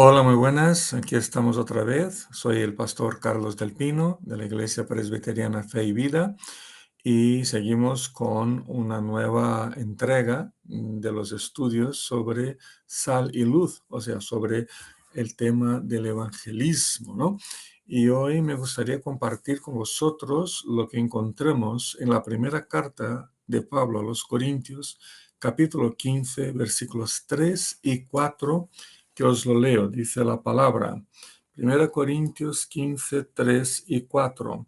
Hola, muy buenas. Aquí estamos otra vez. Soy el pastor Carlos del Pino de la Iglesia Presbiteriana Fe y Vida y seguimos con una nueva entrega de los estudios sobre sal y luz, o sea, sobre el tema del evangelismo, ¿no? Y hoy me gustaría compartir con vosotros lo que encontramos en la primera carta de Pablo a los Corintios, capítulo 15, versículos 3 y 4, que os lo leo. Dice la palabra, 1 Corintios 15, 3 y 4.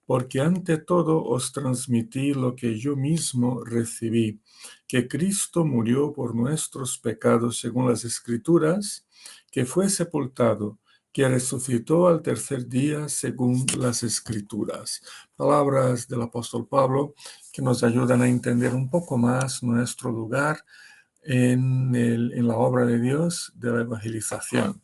Porque ante todo os transmití lo que yo mismo recibí, que Cristo murió por nuestros pecados según las Escrituras, que fue sepultado, que resucitó al tercer día según las Escrituras. Palabras del apóstol Pablo que nos ayudan a entender un poco más nuestro lugar en la obra de Dios de la evangelización.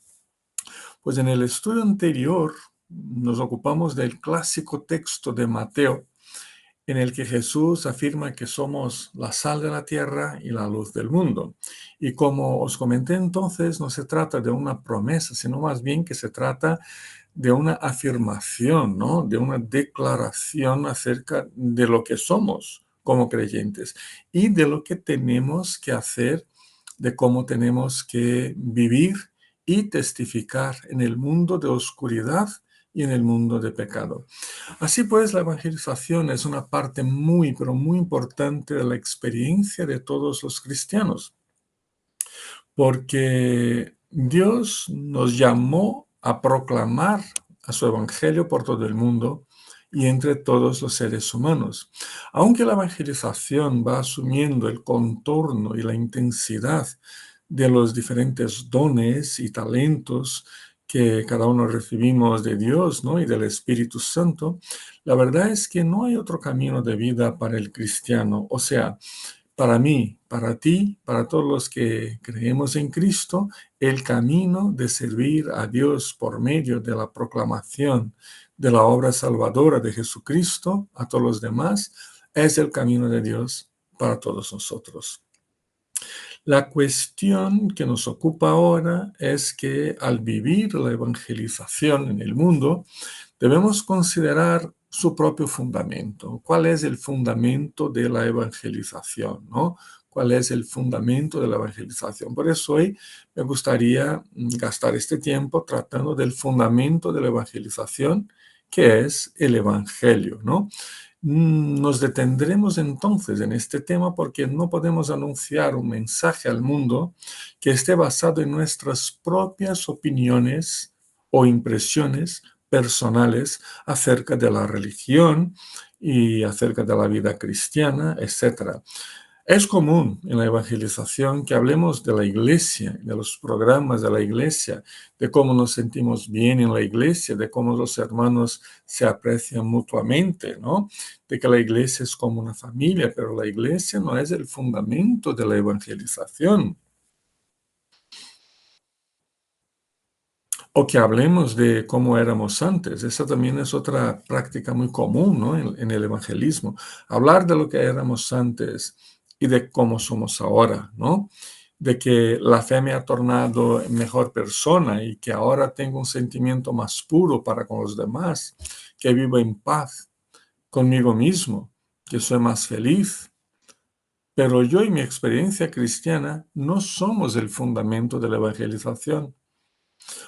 Pues en el estudio anterior nos ocupamos del clásico texto de Mateo, en el que Jesús afirma que somos la sal de la tierra y la luz del mundo. Y como os comenté entonces, no se trata de una promesa, sino más bien que se trata de una afirmación, ¿no? De una declaración acerca de lo que somos como creyentes y de lo que tenemos que hacer, de cómo tenemos que vivir y testificar en el mundo de oscuridad y en el mundo de pecado. Así pues, la evangelización es una parte muy, pero muy importante de la experiencia de todos los cristianos, porque Dios nos llamó a proclamar a su evangelio por todo el mundo y entre todos los seres humanos. Aunque la evangelización va asumiendo el contorno y la intensidad de los diferentes dones y talentos que cada uno recibimos de Dios, ¿no? Y del Espíritu Santo, la verdad es que no hay otro camino de vida para el cristiano. O sea, para mí, para ti, para todos los que creemos en Cristo, el camino de servir a Dios por medio de la proclamación de la obra salvadora de Jesucristo a todos los demás es el camino de Dios para todos nosotros. La cuestión que nos ocupa ahora es que al vivir la evangelización en el mundo, debemos considerar su propio fundamento. ¿Cuál es el fundamento de la evangelización, no? ¿Cuál es el fundamento de la evangelización? Por eso hoy me gustaría gastar este tiempo tratando del fundamento de la evangelización, que es el evangelio, ¿no? Nos detendremos entonces en este tema porque no podemos anunciar un mensaje al mundo que esté basado en nuestras propias opiniones o impresiones personales acerca de la religión y acerca de la vida cristiana, etc. Es común en la evangelización que hablemos de la iglesia, de los programas de la iglesia, de cómo nos sentimos bien en la iglesia, de cómo los hermanos se aprecian mutuamente, ¿no? De que la iglesia es como una familia, pero la iglesia no es el fundamento de la evangelización. O que hablemos de cómo éramos antes. Esa también es otra práctica muy común, ¿no? En el evangelismo. Hablar de lo que éramos antes y de cómo somos ahora, ¿no? De que la fe me ha tornado mejor persona y que ahora tengo un sentimiento más puro para con los demás, que vivo en paz conmigo mismo, que soy más feliz. Pero yo y mi experiencia cristiana no somos el fundamento de la evangelización.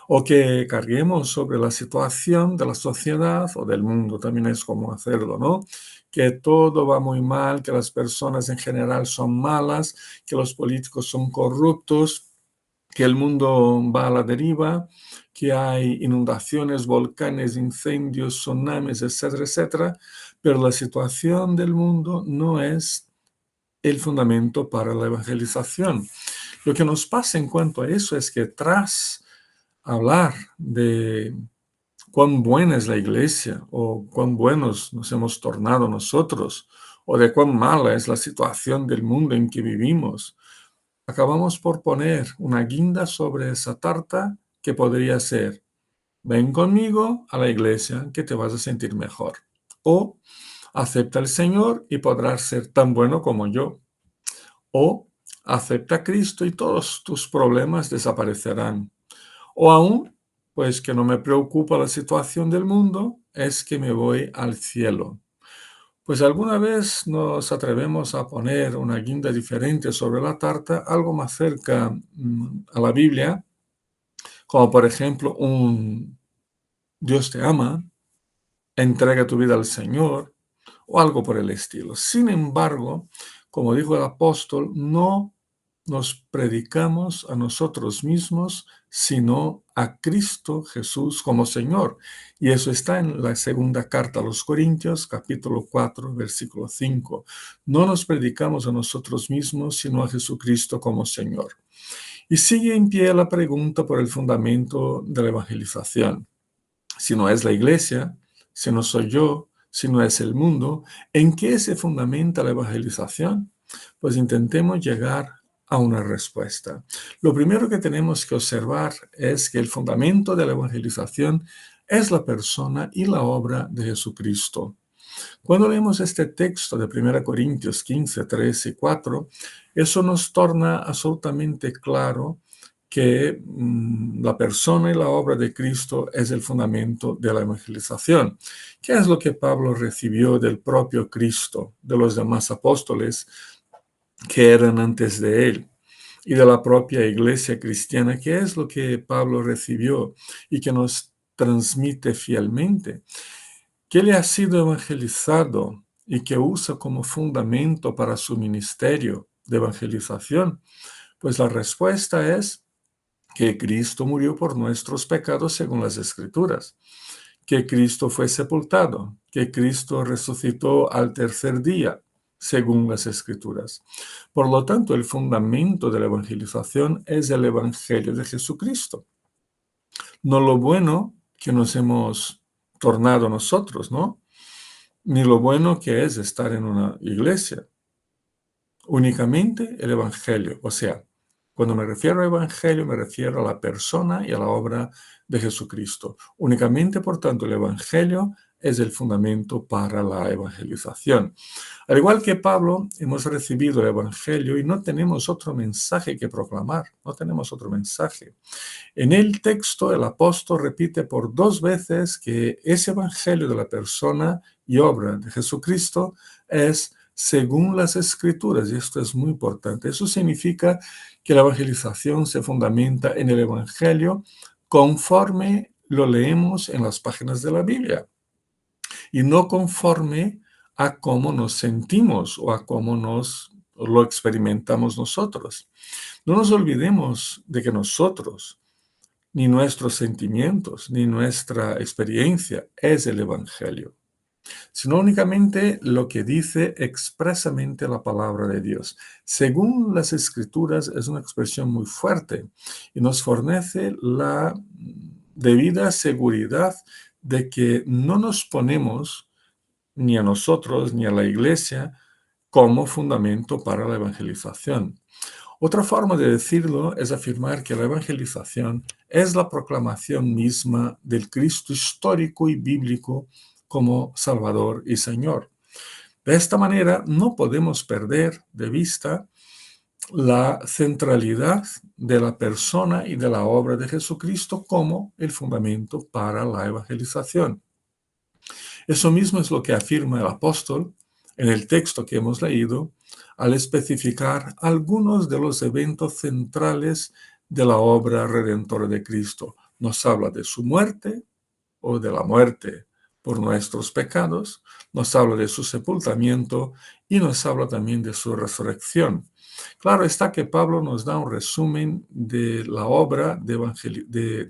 O que carguemos sobre la situación de la sociedad o del mundo, también es como hacerlo, ¿no? Que todo va muy mal, que las personas en general son malas, que los políticos son corruptos, que el mundo va a la deriva, que hay inundaciones, volcanes, incendios, tsunamis, etcétera, etcétera, pero la situación del mundo no es el fundamento para la evangelización. Lo que nos pasa en cuanto a eso es que tras hablar de cuán buena es la iglesia o cuán buenos nos hemos tornado nosotros o de cuán mala es la situación del mundo en que vivimos, acabamos por poner una guinda sobre esa tarta que podría ser: ven conmigo a la iglesia que te vas a sentir mejor, o acepta al Señor y podrás ser tan bueno como yo, o acepta a Cristo y todos tus problemas desaparecerán. O aún, pues que no me preocupa la situación del mundo, es que me voy al cielo. Pues alguna vez nos atrevemos a poner una guinda diferente sobre la tarta, algo más cerca a la Biblia, como por ejemplo un Dios te ama, entrega tu vida al Señor o algo por el estilo. Sin embargo, como dijo el apóstol, no nos predicamos a nosotros mismos, sino a Cristo Jesús como Señor. Y eso está en la segunda carta a los Corintios, capítulo 4, versículo 5. No nos predicamos a nosotros mismos, sino a Jesucristo como Señor. Y sigue en pie la pregunta por el fundamento de la evangelización. Si no es la iglesia, si no soy yo, si no es el mundo, ¿en qué se fundamenta la evangelización? Pues intentemos llegar a una respuesta. Lo primero que tenemos que observar es que el fundamento de la evangelización es la persona y la obra de Jesucristo. Cuando leemos este texto de 1 Corintios 15, 3 y 4, eso nos torna absolutamente claro que la persona y la obra de Cristo es el fundamento de la evangelización. ¿Qué es lo que Pablo recibió del propio Cristo, de los demás apóstoles que eran antes de él? Y de la propia iglesia cristiana, ¿qué es lo que Pablo recibió y que nos transmite fielmente? Que le ha sido evangelizado y que usa como fundamento para su ministerio de evangelización? Pues la respuesta es que Cristo murió por nuestros pecados según las Escrituras, que Cristo fue sepultado, que Cristo resucitó al tercer día según las Escrituras. Por lo tanto, el fundamento de la evangelización es el Evangelio de Jesucristo, no lo bueno que nos hemos tornado nosotros, ¿no? Ni lo bueno que es estar en una iglesia. Únicamente el Evangelio. O sea, cuando me refiero a Evangelio, me refiero a la persona y a la obra de Jesucristo. Únicamente, por tanto, el Evangelio es el fundamento para la evangelización. Al igual que Pablo, hemos recibido el Evangelio y no tenemos otro mensaje que proclamar. No tenemos otro mensaje. En el texto, el apóstol repite por 2 veces que ese evangelio de la persona y obra de Jesucristo es según las Escrituras, y esto es muy importante. Eso significa que la evangelización se fundamenta en el evangelio conforme lo leemos en las páginas de la Biblia y no conforme a cómo nos sentimos o a cómo lo experimentamos nosotros. No nos olvidemos de que nosotros, ni nuestros sentimientos, ni nuestra experiencia es el Evangelio, sino únicamente lo que dice expresamente la palabra de Dios. Según las Escrituras es una expresión muy fuerte y nos fornece la debida seguridad de que no nos ponemos ni a nosotros ni a la iglesia como fundamento para la evangelización. Otra forma de decirlo es afirmar que la evangelización es la proclamación misma del Cristo histórico y bíblico como Salvador y Señor. De esta manera, no podemos perder de vista la centralidad de la persona y de la obra de Jesucristo como el fundamento para la evangelización. Eso mismo es lo que afirma el apóstol en el texto que hemos leído al especificar algunos de los eventos centrales de la obra redentora de Cristo. Nos habla de su muerte o de la muerte por nuestros pecados, nos habla de su sepultamiento y nos habla también de su resurrección. Claro está que Pablo nos da un resumen de la obra de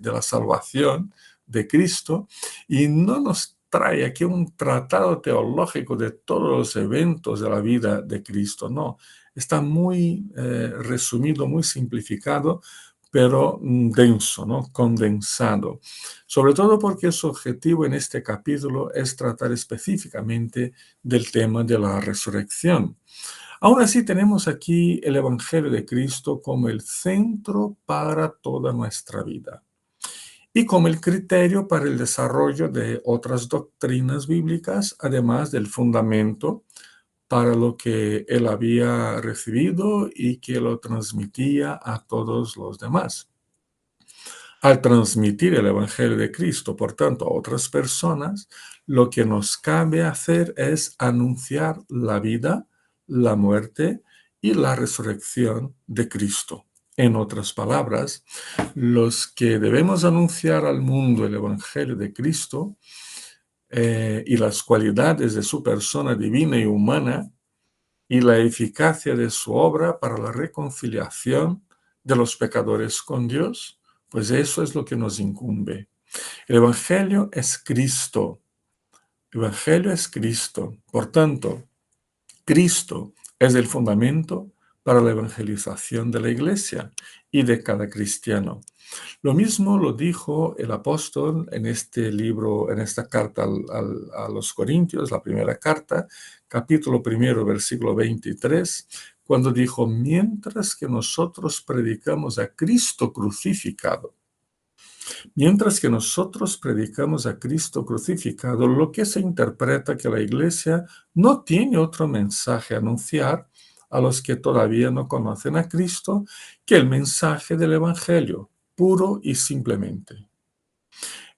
la salvación de Cristo y no nos trae aquí un tratado teológico de todos los eventos de la vida de Cristo, no. Está muy resumido, muy simplificado, pero denso, ¿no? Condensado. Sobre todo porque su objetivo en este capítulo es tratar específicamente del tema de la resurrección. Aún así, tenemos aquí el Evangelio de Cristo como el centro para toda nuestra vida y como el criterio para el desarrollo de otras doctrinas bíblicas, además del fundamento para lo que él había recibido y que lo transmitía a todos los demás. al transmitir el Evangelio de Cristo, por tanto, a otras personas, lo que nos cabe hacer es anunciar la vida, la muerte y la resurrección de Cristo. En otras palabras, los que debemos anunciar al mundo el Evangelio de Cristo y las cualidades de su persona divina y humana y la eficacia de su obra para la reconciliación de los pecadores con Dios, pues eso es lo que nos incumbe. El Evangelio es Cristo. El Evangelio es Cristo. Por tanto, Cristo es el fundamento para la evangelización de la Iglesia y de cada cristiano. Lo mismo lo dijo el apóstol en este libro, en esta carta a los Corintios, la primera carta, capítulo 1, versículo 23, cuando dijo, mientras que nosotros predicamos a Cristo crucificado, mientras que nosotros predicamos a Cristo crucificado, lo que se interpreta que la Iglesia no tiene otro mensaje a anunciar a los que todavía no conocen a Cristo que el mensaje del Evangelio, puro y simplemente.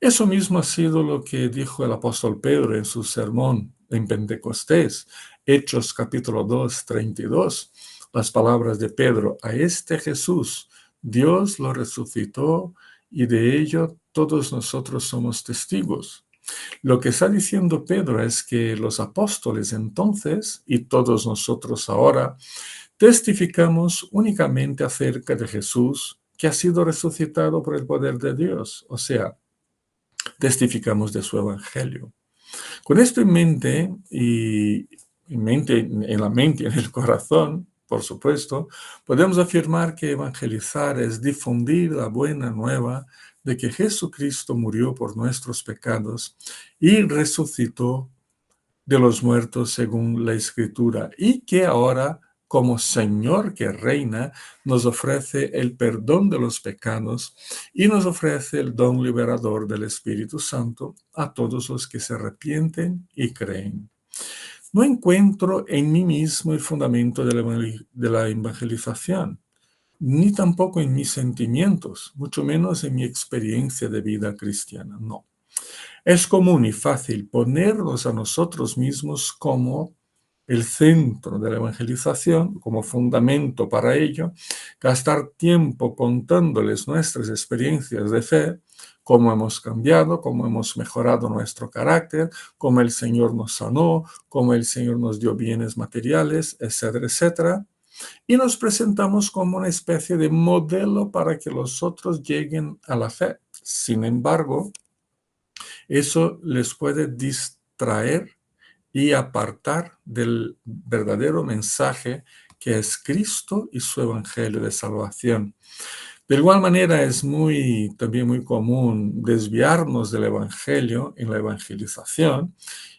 Eso mismo ha sido lo que dijo el apóstol Pedro en su sermón en Pentecostés, Hechos capítulo 2, 32. Las palabras de Pedro, a este Jesús, Dios lo resucitó y de ello todos nosotros somos testigos. Lo que está diciendo Pedro es que los apóstoles entonces y todos nosotros ahora testificamos únicamente acerca de Jesús que ha sido resucitado por el poder de Dios, o sea, testificamos de su evangelio. Con esto en mente y en la mente y en el corazón, por supuesto, podemos afirmar que evangelizar es difundir la buena nueva de que Jesucristo murió por nuestros pecados y resucitó de los muertos según la Escritura y que ahora, como Señor que reina, nos ofrece el perdón de los pecados y nos ofrece el don liberador del Espíritu Santo a todos los que se arrepienten y creen. No encuentro en mí mismo el fundamento de la evangelización, ni tampoco en mis sentimientos, mucho menos en mi experiencia de vida cristiana, no. Es común y fácil ponernos a nosotros mismos como el centro de la evangelización, como fundamento para ello, gastar tiempo contándoles nuestras experiencias de fe, cómo hemos cambiado, cómo hemos mejorado nuestro carácter, cómo el Señor nos sanó, cómo el Señor nos dio bienes materiales, etcétera, etcétera. Y nos presentamos como una especie de modelo para que los otros lleguen a la fe. Sin embargo, eso les puede distraer y apartar del verdadero mensaje que es Cristo y su evangelio de salvación. De igual manera es también muy común desviarnos del evangelio en la evangelización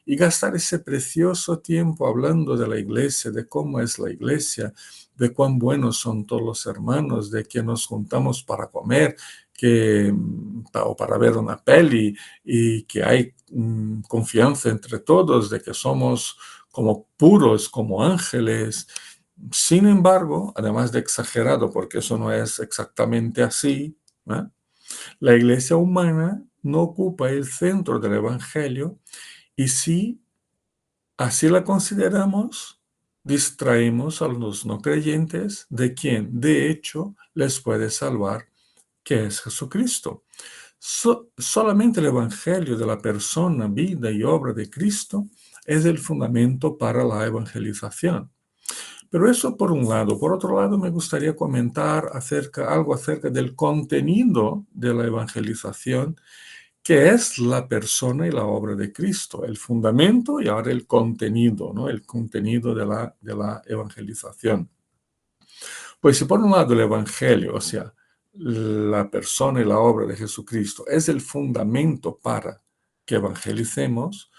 y gastar ese precioso tiempo hablando de la iglesia, de cómo es la iglesia, de cuán buenos son todos los hermanos, de que nos juntamos para comer, o para ver una peli y que hay confianza entre todos, de que somos como puros, como ángeles. Sin embargo, además de exagerado, porque eso no es exactamente así, ¿eh? La iglesia humana no ocupa el centro del evangelio y si así la consideramos, distraemos a los no creyentes de quien, de hecho, les puede salvar, que es Jesucristo. Solamente el Evangelio de la persona, vida y obra de Cristo es el fundamento para la evangelización. Pero eso por un lado. Por otro lado, me gustaría comentar algo acerca del contenido de la evangelización, que es la persona y la obra de Cristo, el fundamento y ahora el contenido, ¿no? El contenido de la evangelización. Pues si por un lado el Evangelio, o sea, la persona y la obra de Jesucristo es el fundamento para que evangelicemos,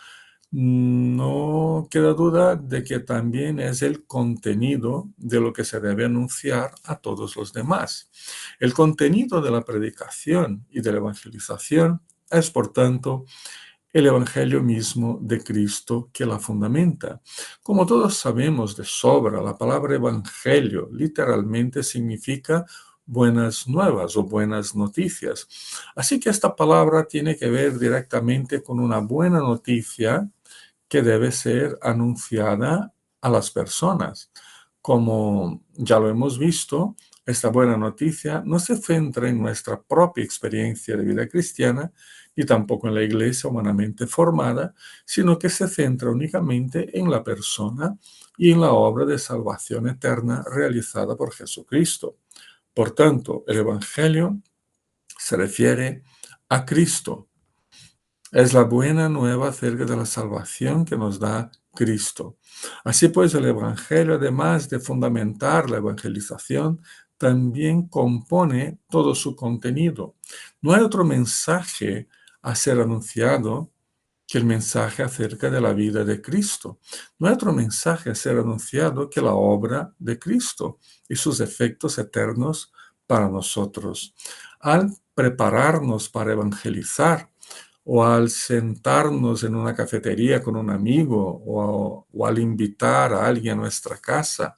no queda duda de que también es el contenido de lo que se debe anunciar a todos los demás. El contenido de la predicación y de la evangelización es, por tanto, el Evangelio mismo de Cristo que la fundamenta. Como todos sabemos de sobra, la palabra Evangelio literalmente significa buenas nuevas o buenas noticias. Así que esta palabra tiene que ver directamente con una buena noticia que debe ser anunciada a las personas. Como ya lo hemos visto, esta buena noticia no se centra en nuestra propia experiencia de vida cristiana, ni tampoco en la iglesia humanamente formada, sino que se centra únicamente en la persona y en la obra de salvación eterna realizada por Jesucristo. Por tanto, el Evangelio se refiere a Cristo. Es la buena nueva acerca de la salvación que nos da Cristo. Así pues, el Evangelio, además de fundamentar la evangelización, también compone todo su contenido. No hay otro mensaje a ser anunciado que el mensaje acerca de la vida de Cristo. No hay otro mensaje a ser anunciado que la obra de Cristo y sus efectos eternos para nosotros. Al prepararnos para evangelizar, o al sentarnos en una cafetería con un amigo, o al invitar a alguien a nuestra casa,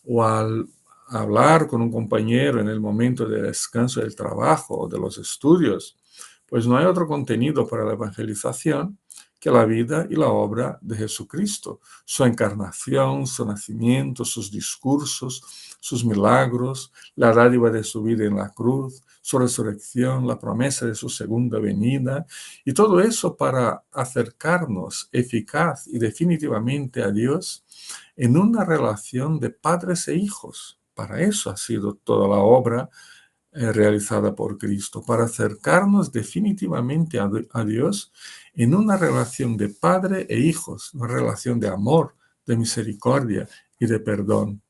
o al hablar con un compañero en el momento de descanso del trabajo o de los estudios, pues no hay otro contenido para la evangelización que la vida y la obra de Jesucristo, su encarnación, su nacimiento, sus discursos, sus milagros, la dádiva de su vida en la cruz, su resurrección, la promesa de su segunda venida, y todo eso para acercarnos eficaz y definitivamente a Dios en una relación de padres e hijos. Para eso ha sido toda la obra realizada por Cristo, para acercarnos definitivamente a Dios en una relación de padre e hijos, una relación de amor, de misericordia y de perdón.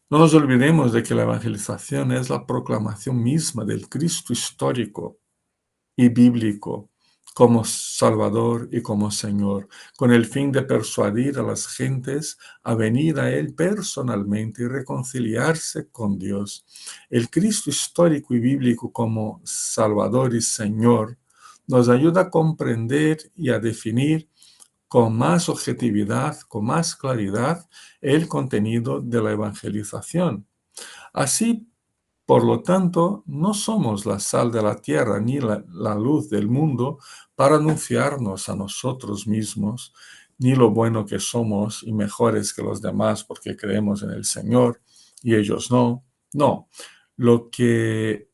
No nos olvidemos de que la evangelización es la proclamación misma del Cristo histórico y bíblico como Salvador y como Señor, con el fin de persuadir a las gentes a venir a Él personalmente y reconciliarse con Dios. El Cristo histórico y bíblico como Salvador y Señor nos ayuda a comprender y a definir con más objetividad, con más claridad, el contenido de la evangelización. Así, por lo tanto, no somos la sal de la tierra ni la luz del mundo para anunciarnos a nosotros mismos, ni lo bueno que somos y mejores que los demás porque creemos en el Señor y ellos no. No, lo que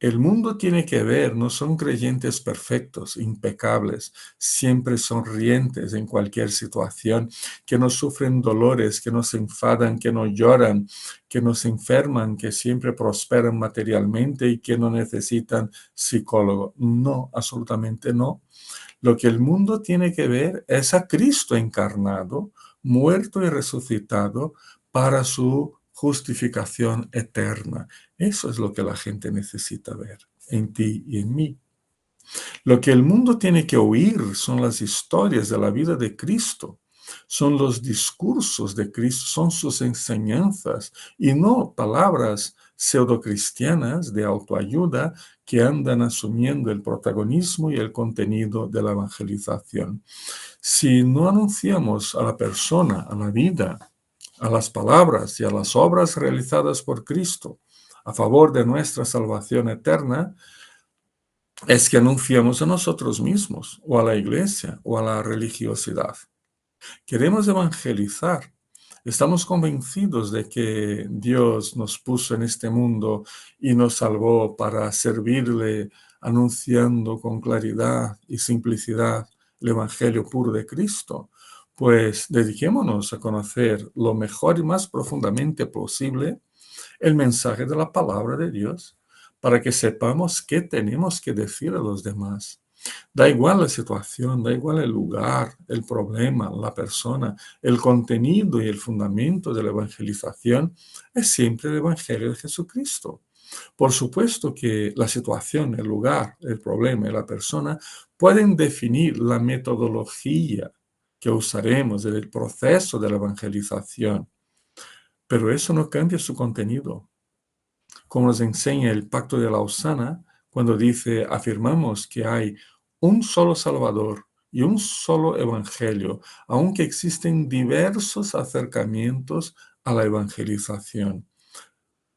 el mundo tiene que ver no son creyentes perfectos, impecables, siempre sonrientes en cualquier situación, que no sufren dolores, que no se enfadan, que no lloran, que no se enferman, que siempre prosperan materialmente y que no necesitan psicólogo. No, absolutamente no. Lo que el mundo tiene que ver es a Cristo encarnado, muerto y resucitado para su justificación eterna. Eso es lo que la gente necesita ver en ti y en mí. Lo que el mundo tiene que oír son las historias de la vida de Cristo, son los discursos de Cristo, son sus enseñanzas y no palabras pseudocristianas de autoayuda que andan asumiendo el protagonismo y el contenido de la evangelización. Si no anunciamos a la persona, a la vida, a las palabras y a las obras realizadas por Cristo a favor de nuestra salvación eterna, es que anunciamos a nosotros mismos, o a la iglesia, o a la religiosidad. Queremos evangelizar. Estamos convencidos de que Dios nos puso en este mundo y nos salvó para servirle, anunciando con claridad y simplicidad el Evangelio puro de Cristo. Pues dediquémonos a conocer lo mejor y más profundamente posible el mensaje de la palabra de Dios para que sepamos qué tenemos que decir a los demás. Da igual la situación, da igual el lugar, el problema, la persona, el contenido y el fundamento de la evangelización es siempre el Evangelio de Jesucristo. Por supuesto que la situación, el lugar, el problema y la persona pueden definir la metodología que usaremos en el proceso de la evangelización, pero eso no cambia su contenido, como nos enseña el Pacto de Lausana, cuando dice, afirmamos que hay un solo Salvador y un solo Evangelio, aunque existen diversos acercamientos a la evangelización.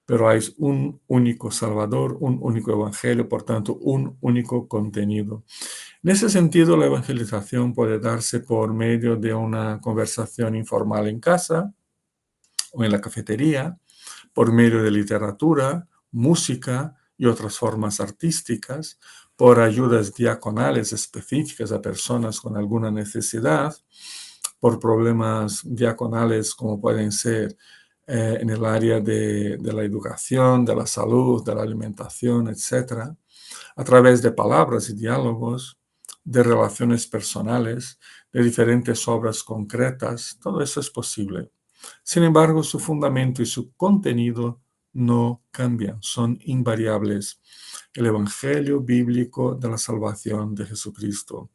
pero hay un único Salvador, un único Evangelio, por tanto, un único contenido. En ese sentido, la evangelización puede darse por medio de una conversación informal en casa o en la cafetería, por medio de literatura, música y otras formas artísticas, por ayudas diaconales específicas a personas con alguna necesidad, por problemas diaconales como pueden ser en el área de la educación, de la salud, de la alimentación, etcétera, a través de palabras y diálogos, de relaciones personales, de diferentes obras concretas. Todo eso es posible. Sin embargo, su fundamento y su contenido no cambian, son invariables. El Evangelio bíblico de la salvación de Jesucristo.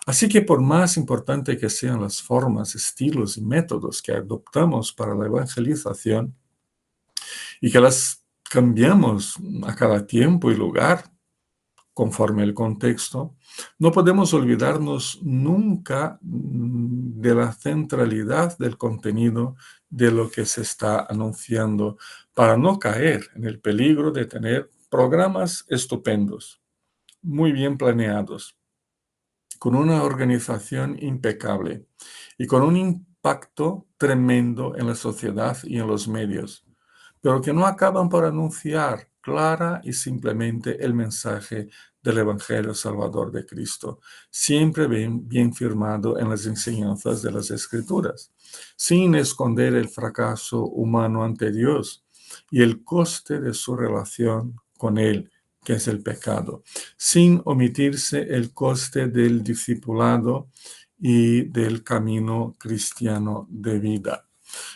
Así que por más importante que sean las formas, estilos y métodos que adoptamos para la evangelización y que las cambiamos a cada tiempo y lugar, conforme el contexto, no podemos olvidarnos nunca de la centralidad del contenido de lo que se está anunciando para no caer en el peligro de tener programas estupendos, muy bien planeados, con una organización impecable y con un impacto tremendo en la sociedad y en los medios, pero que no acaban por anunciar clara y simplemente el mensaje del Evangelio Salvador de Cristo, siempre bien firmado en las enseñanzas de las Escrituras, sin esconder el fracaso humano ante Dios y el coste de su relación con Él, que es el pecado, sin omitirse el coste del discipulado y del camino cristiano de vida.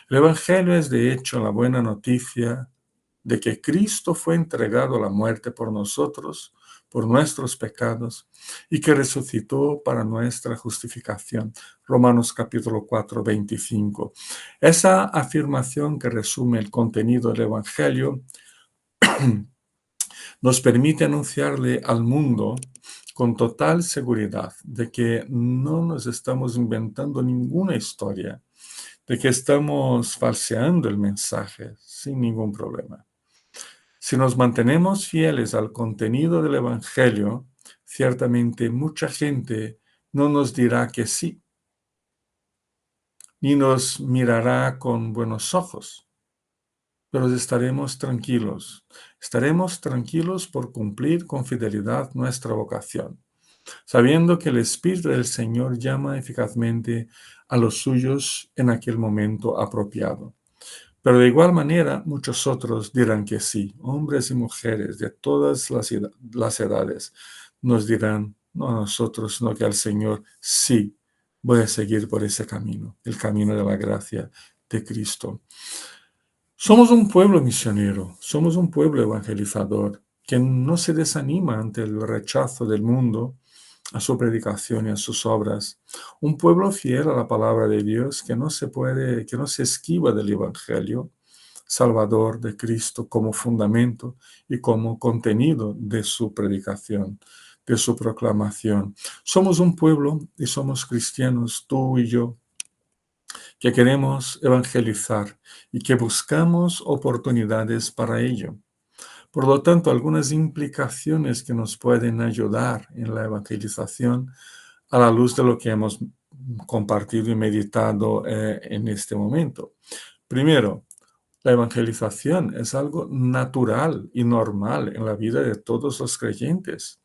El Evangelio es de hecho la buena noticia de que Cristo fue entregado a la muerte por nosotros, por nuestros pecados, y que resucitó para nuestra justificación. Romanos capítulo 4, 25. Esa afirmación que resume el contenido del Evangelio nos permite anunciarle al mundo con total seguridad de que no nos estamos inventando ninguna historia, de que estamos falseando el mensaje sin ningún problema. Si nos mantenemos fieles al contenido del Evangelio, ciertamente mucha gente no nos dirá que sí, ni nos mirará con buenos ojos, pero estaremos tranquilos por cumplir con fidelidad nuestra vocación, sabiendo que el Espíritu del Señor llama eficazmente a los suyos en aquel momento apropiado. Pero de igual manera, muchos otros dirán que sí. Hombres y mujeres de todas las edades nos dirán, no a nosotros, sino que al Señor, sí, voy a seguir por ese camino, el camino de la gracia de Cristo. Somos un pueblo misionero, somos un pueblo evangelizador que no se desanima ante el rechazo del mundo a su predicación y a sus obras. Un pueblo fiel a la palabra de Dios que no se esquiva del Evangelio Salvador de Cristo como fundamento y como contenido de su predicación, de su proclamación. Somos un pueblo y somos cristianos, tú y yo, que queremos evangelizar y que buscamos oportunidades para ello. Por lo tanto, algunas implicaciones que nos pueden ayudar en la evangelización a la luz de lo que hemos compartido y meditado en este momento. Primero, la evangelización es algo natural y normal en la vida de todos los creyentes.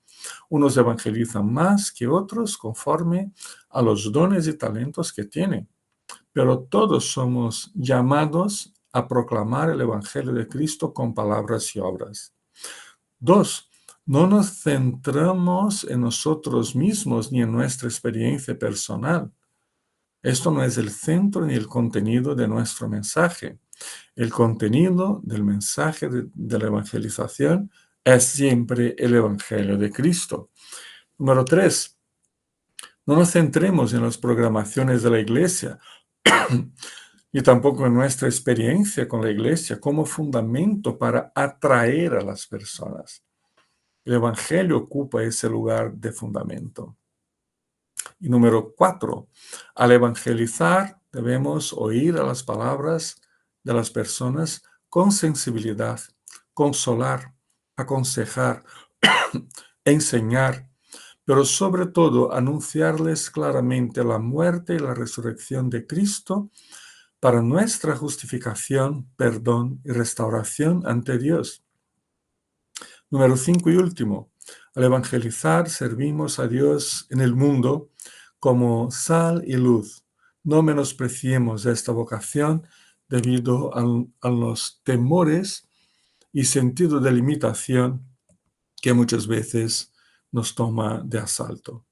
Unos evangelizan más que otros conforme a los dones y talentos que tienen, pero todos somos llamados a proclamar el Evangelio de Cristo con palabras y obras. Dos, no nos centramos en nosotros mismos ni en nuestra experiencia personal. Esto no es el centro ni el contenido de nuestro mensaje. El contenido del mensaje de la evangelización es siempre el Evangelio de Cristo. Número 3, no nos centremos en las programaciones de la iglesia y tampoco en nuestra experiencia con la iglesia como fundamento para atraer a las personas. El Evangelio ocupa ese lugar de fundamento. Y número 4, al evangelizar debemos oír a las palabras de las personas con sensibilidad, consolar, aconsejar, enseñar, pero sobre todo anunciarles claramente la muerte y la resurrección de Cristo para nuestra justificación, perdón y restauración ante Dios. Número 5 y último, al evangelizar servimos a Dios en el mundo como sal y luz. No menospreciemos esta vocación debido a los temores y sentido de limitación que muchas veces nos toma de asalto.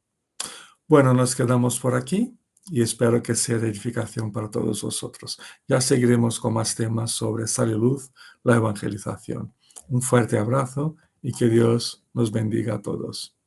Bueno, nos quedamos por aquí y espero que sea de edificación para todos vosotros. Ya seguiremos con más temas sobre sal y luz, la evangelización. Un fuerte abrazo y que Dios nos bendiga a todos.